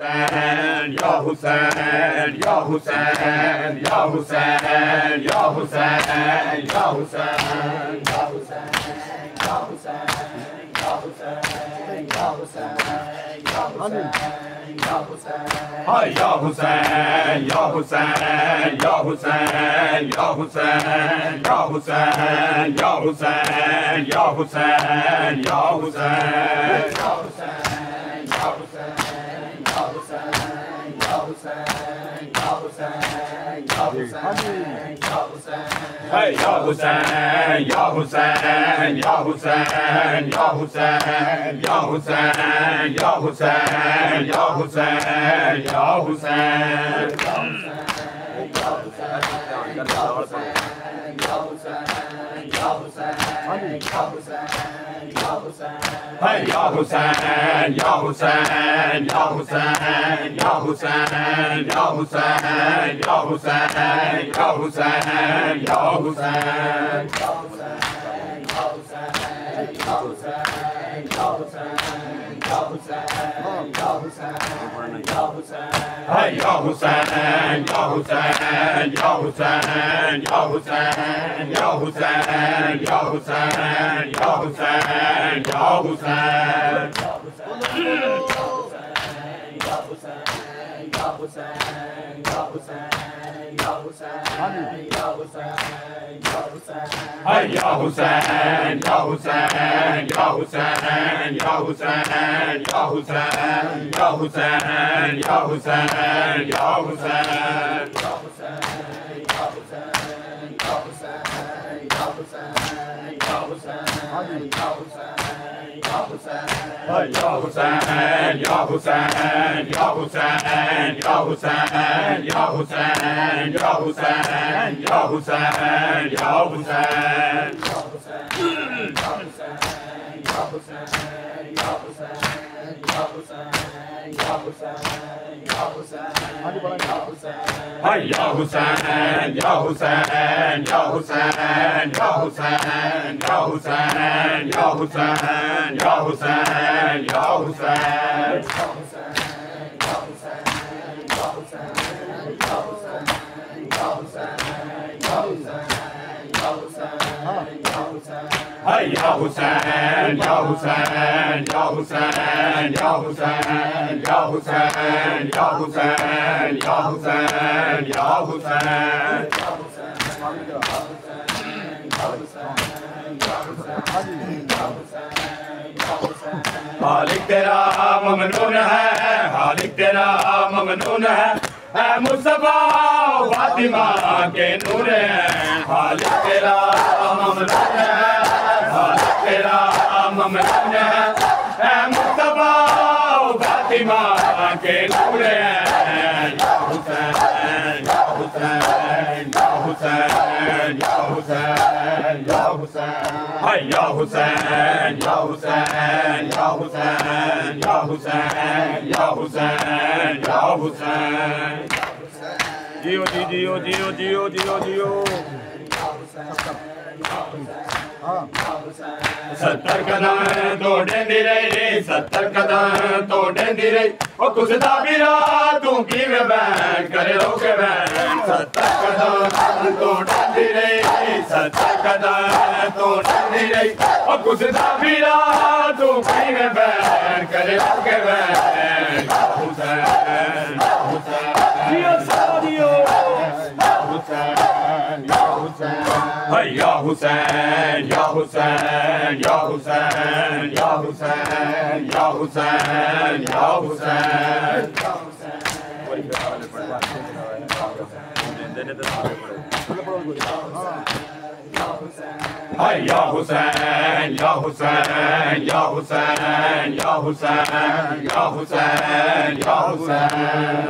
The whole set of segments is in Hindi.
Hussein, Ya Hussein, Ya Hussein, Ya Hussein, Ya Hussein, Ya Hussein, Ya Hussein, Ya Hussein, Ya Hussein, Ya Hussein, Ya Hussein, Ya Hussein, Hay Ya Hussein, Ya Hussein, Ya Hussein, Ya Hussein, Ya Hussein, Ya Hussein, Ya Hussein, Ya Hussein, Ya Hussein. Hey Ya Hussein, Ya Hussein, Ya Hussein, Ya Hussein, Ya Hussein, Ya Hussein, Ya Hussein, Ya Hussein. Hey Ya Hussein, Ya Hussein, Ya Hussein, Ya Hussein, Ya Hussein, Ya Hussein, Ya Hussein, Ya Hussein. Hey Ya Hussein, Ya Hussein, Ya Hussein, Ya Hussein, Ya Hussein, Ya Hussein, Ya Hussein, Ya Hussein. Hey Ya Hussein, Ya Hussein, Ya Hussein, Ya Hussein, Ya Hussein, Ya Hussein, Ya Hussein, Ya Hussein. Hey Ya Hussein, Ya Hussein, Ya Hussein, Ya Hussein, Ya Hussein, Ya Hussein, Ya Hussein, Ya Hussein. Hey Ya Hussein, Ya Hussein, Ya Hussein, Ya Hussein, Ya Hussein, Ya Hussein, Ya Hussein, Ya Hussein. Hey Ya Hussein, Ya Hussein, Ya Hussein, Ya Hussein, Ya Hussein, Ya Hussein, Ya Hussein, Ya Hussein. हालिक तेरा ममनून है, हालिक तेरा ममनून है मुस्तफा फातिमा के नूर है। हालिक तेरा ममनून है, हालिक तेरा ममनून है मुस्तफा फातिमा के नूर है। या हुसैन, या हुसैन, या हुसैन, या हुसैन, या हुसैन, हाय या हुसैन, या हुसैन, या हुसैन, या हुसैन, या हुसैन, या हुसैन। जियो जी जियो जियो जियो जियो जियो। 70 कदम तोड़ेंदी रही, 70 कदम तोड़ेंदी रही ओ कुछ दा बिरा तू की वे बैन करे रोके बैन। 70 कदम तोड़ेंदी रही, 70 कदम तोड़ेंदी रही ओ कुछ दा बिरा तू की वे बैन करे रोके बैन। हुसैन हुसैन जियो सादियो हुसैन या Hussain, hey Ya Hussein, Ya Hussein, Ya Hussein, Ya Hussein, Ya Hussein, Ya Hussein. Hey Ya Hussein, Ya Hussein, Ya Hussein, Ya Hussein, Ya Hussein, Ya Hussein.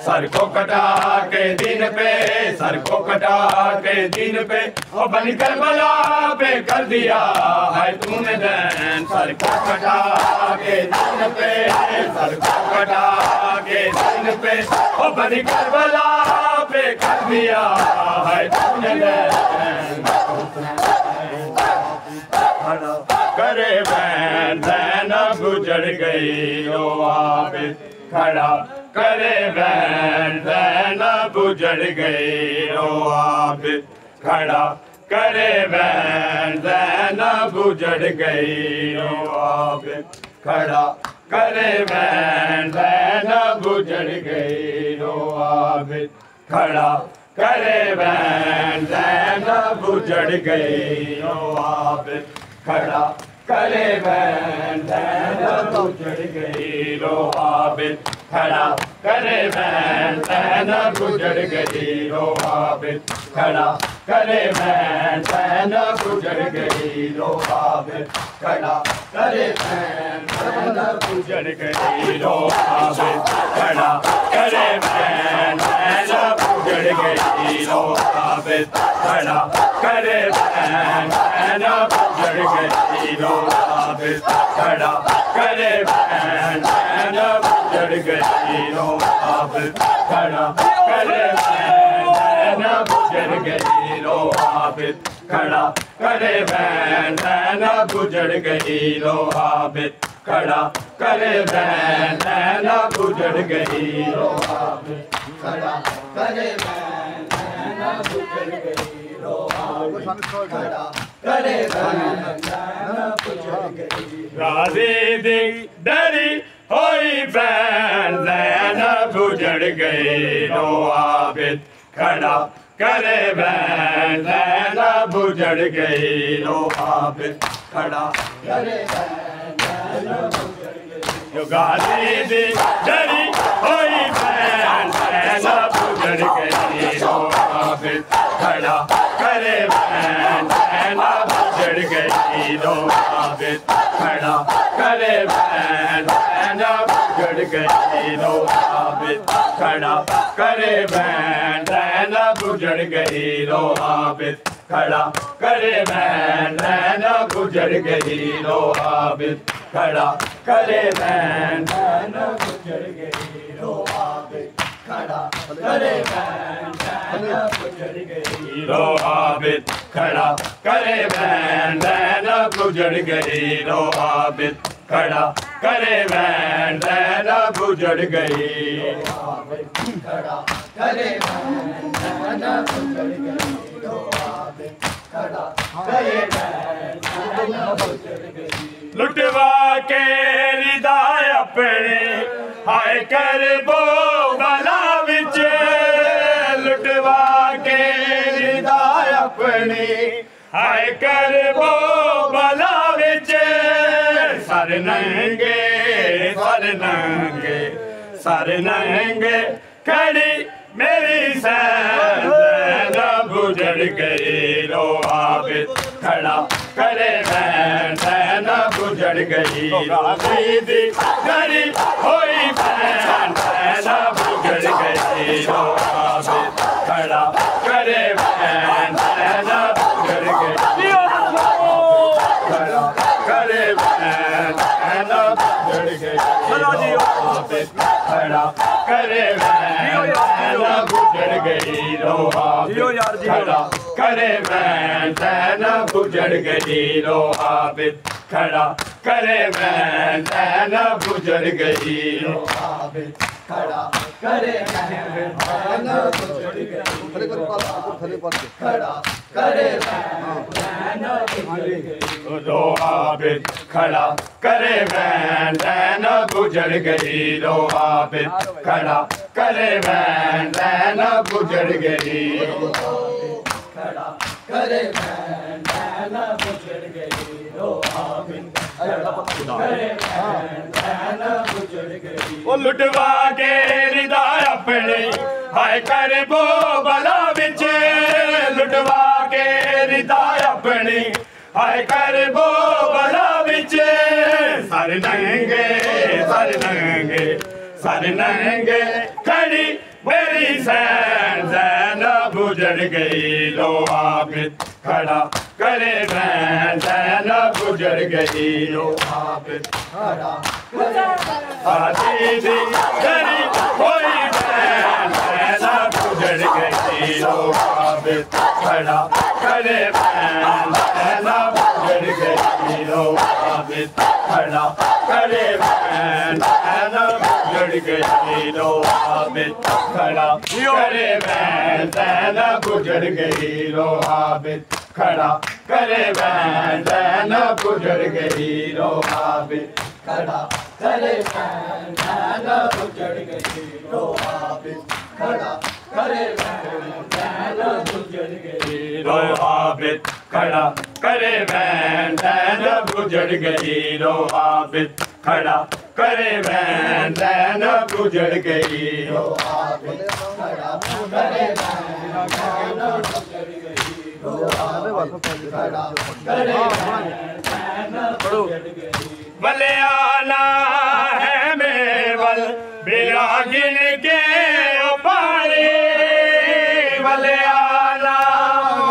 Sir को कटा के दिन पे, सर को कटा के दिन पे ओ बनी करबला पे कर दिया है तूने दैन। सर को कटा के दिन पे, सर को कटा के दिन पे ओ बनी करबला पे कर दिया है तूने दैन। खड़ा करे बहन ज़ैनब गुजर गई रो आबिद खड़ा करे बहन ज़ैनब गुजर गई रो आबिद खड़ा करे बहन ज़ैनब गुजर गई रो आबिद खड़ा करे बहन ज़ैनब गुजर गई रो आबिद खड़ा करे बहन ज़ैनब गुजर गई रो आबिद खड़ा करे बहन ज़ैनब गुजर गई रो आबिद खड़ा करे बहन ज़ैनब गुजर गई रो आबिद खड़ा करे बहन ज़ैनब गुजर गई रो आबिद खड़ा करे बहन ज़ैनब गुजर गई रो आबिद खड़ा करे बहन ज़ैनब गुजर गई रो आबिद खड़ा करे बहन ज़ैनब गुजर गई रो आबिद खड़ा करे बहन ज़ैनब गुजर गई रो आबिद खड़ा करे बहन ज़ैनब गुजर गई रो आबिद खड़ा करे बहन ज़ैनब गुजर गई रो आबिद खड़ा करे बहन ज़ैनब गुजर गई रो आबिद खड़ा करे बहन ज़ैनब गुजर गई रो आबिद खड़ा करे बहन ज़ैनब गुजर गई राज़ी दी डरी होई बहन ज़ैनब गुजर गई रो आबिद खड़ा करे बहन ज़ैनब गुजर गई रो आबिद खड़ा करे बहन ज़ैनब गुजर गई जो गाली दी डरी होई बहन ज़ैनब गुजर गई रो आबिद खड़ा करे बहन ज़ैनब गुजर गई रो आबिद खड़ा करे बहन ज़ैनब गुजर गई रो आबिद खड़ा करे बहन ज़ैनब गुजर गई रो आबिद खड़ा करे बहन ज़ैनब गुजर गई रो आबिद खड़ा करे बहन ज़ैनब गुजर गई रो आबिद खड़ा करे बहन ज़ैनब गुजर गई रो आबिद खड़ा करे बहन ज़ैनब गुजर गई रो आबिद खड़ा करे बहन ज़ैनब गुजर गई रो आबिद खड़ा करे बहन ज़ैनब गुजर गई रो आबिद खड़ा करे बहन ज़ैनब गुजर गई लुटवा के रिदाय अपने हाय कर बो भला विच लुटवा के रिदाय अपने हाय कर बो भला विच सर नंगे सर नंगे सर नंगे खड़ी मेरी ज़ैनब गुजर गई रो आबिद खड़ा करे बहन ज़ैनब गुजर गई राज़ी दी डरी होई बहन ज़ैनब गुजर गई रो आबिद खड़ा करे बहन ज़ैनब गुजर गई खड़ा करे बहन ज़ैनब गुजर गई रो आबिद खड़ा करे बहन ज़ैनब गुजर गई रो आबिद खड़ा करे बहन ज़ैनब गुजर गई रो आबिद खड़ा करे बहन ज़ैनब गुजर गई रो आबिद खड़ा करे बहन ज़ैनब गुजर गई खड़ा करे बहन ज़ैनब गुजर गई रो आबिद खड़ा करे बहन ज़ैनब गुजर गई रो आबिद खड़ा करे बहन ज़ैनब गुजर गई रो आबिद खड़ा करे बहन ज़ैनब गुजर गई रो आबिद खड़ा करे बहन ज़ैनब गुजर गई ओ लुटवा के रिदाय अपने हाय कर बो भला विच लुटवा के रिदाय अपने हाय कर बो भला विच सर नंगे सर नंगे सर नंगे खड़ी मेरी ज़ैनब गुजर गई रो आबिद खड़ा करे बहन ज़ैनब गुजर गई रो आबिद खड़ा राज़ी दी डरी होई बहन ज़ैनब गुजर गई लो आबिद खड़ा करे बैन नैना गुजर गई लो आबिद खड़ा करे बैन नैना गुजर गई लो आबिद खड़ा करे बैन नैना गुजर गई लो आबिद खड़ा करे बैन नैना गुजर गई लो आबिद खड़ा करे बैन नैना गुजर गई लो आबिद खड़ा करे बैन नैना गुजर गई लो आबिद खड़ा करे बैन नैना गुजर गई लो आबिद खड़ा करे बैन नैना गुजर गई लो आबिद खड़ा करे बैन नैना गुजर गई लो आबिद खड़ा करे बैन नैना गुजर गई भले आना है मेवल बिना गिन के पानी भले आना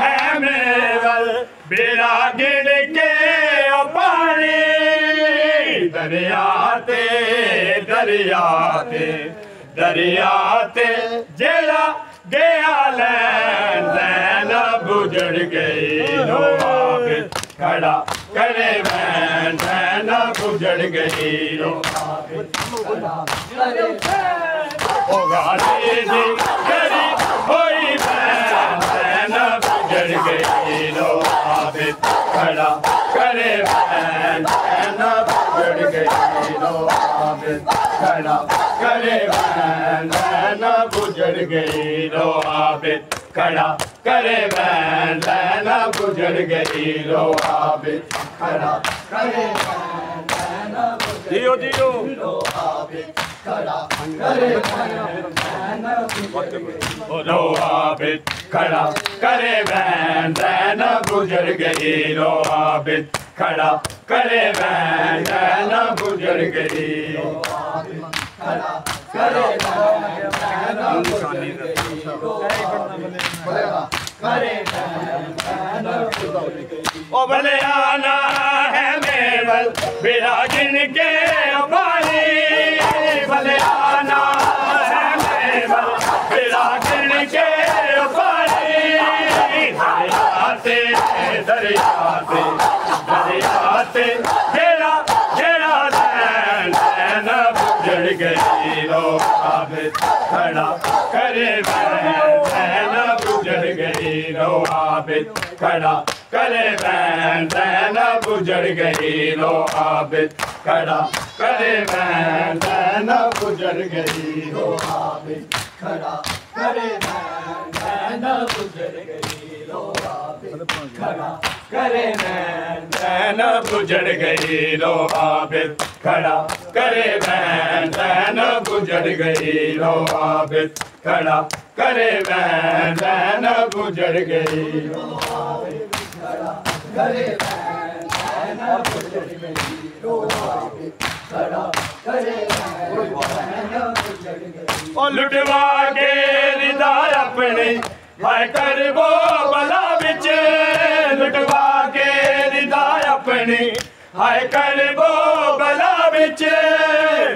है मेवल बिना गिन के पानी दरियाते दरियाते दरियाते जेला गया लैन गुजर गई लो आबिद खड़ा करे बैन नैना गुजर गई लो आबिद करी होई बैन नैना गुजर गई लो आबिद खड़ा करे बैन नैना गुजर गई लो आबिद खड़ा करे बैन नैना गुजर गई लो आबिद खड़ा करे बैन नैना गुजर गई लो आबिद खड़ा करे बैन नैना जियो जियो लो आबिद खड़ा करे बैन नैना गुजर गई लो आबिद खड़ा करे बैन नैना गुजर गई लो आबिद खड़ा करे बैन नैना गुजर गई लो आबिद खड़ा करे बैन नैना गुजर गई लो आबिद करे बैन नैना गुजर गई ओ भले आना है मेवल बिना गिन के पानी भले आना है मेवल बिना गिन के पानी दरियाते दरियाते दरियाते जेड़ा जेड़ा नैना गुजर गई लो आबिद खड़ा करे बैन नैना गुजर गई लो आबिद खड़ा करे बैन नैना गुजर गई लो आबिद खड़ा करे बैन नैना गुजर गई लो आबिद खड़ा करे बैन नैना गुजर गई लो आबिद खड़ा करे बैन नैना गुजर गई लो आबिद खड़ा करे बैन नैना गुजर गई लो आबिद खड़ा करे बैन नैना गुजर गई लो आबिद खड़ा करे बैन नैना गुजर गई लो आबिद खड़ा करे बैन नैना गुजर गई ओ लुटवा के रिदा अपने हाय कर वो बला बिच लुटवा के रिदा अपने हाय कर वो बला बिच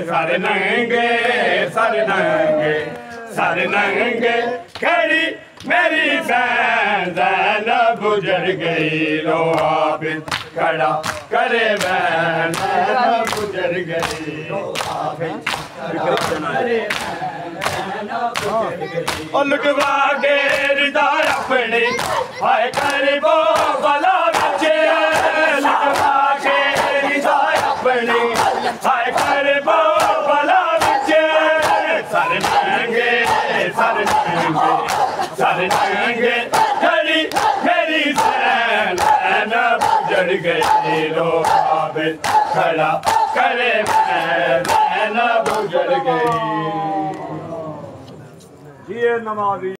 सर नंगे सर नंगे सर नंगे खड़ी मेरी बैन नैना गुजर गई लो आबिद खड़ा करे बैन नैना गुजर गई लो आबिद करे नैना गुजर गई ओ लुटवा के रिदा अपने हाय कर वो बला बिच लुटवा के रिदा अपने हाय कर वो बला बिच सर नंगे सर नंगे सर नंगे खड़ी मेरी बैन नैना गुजर गई लो आबिद खड़ा करे बैन नैना गुजर गई। ये नमाज़ी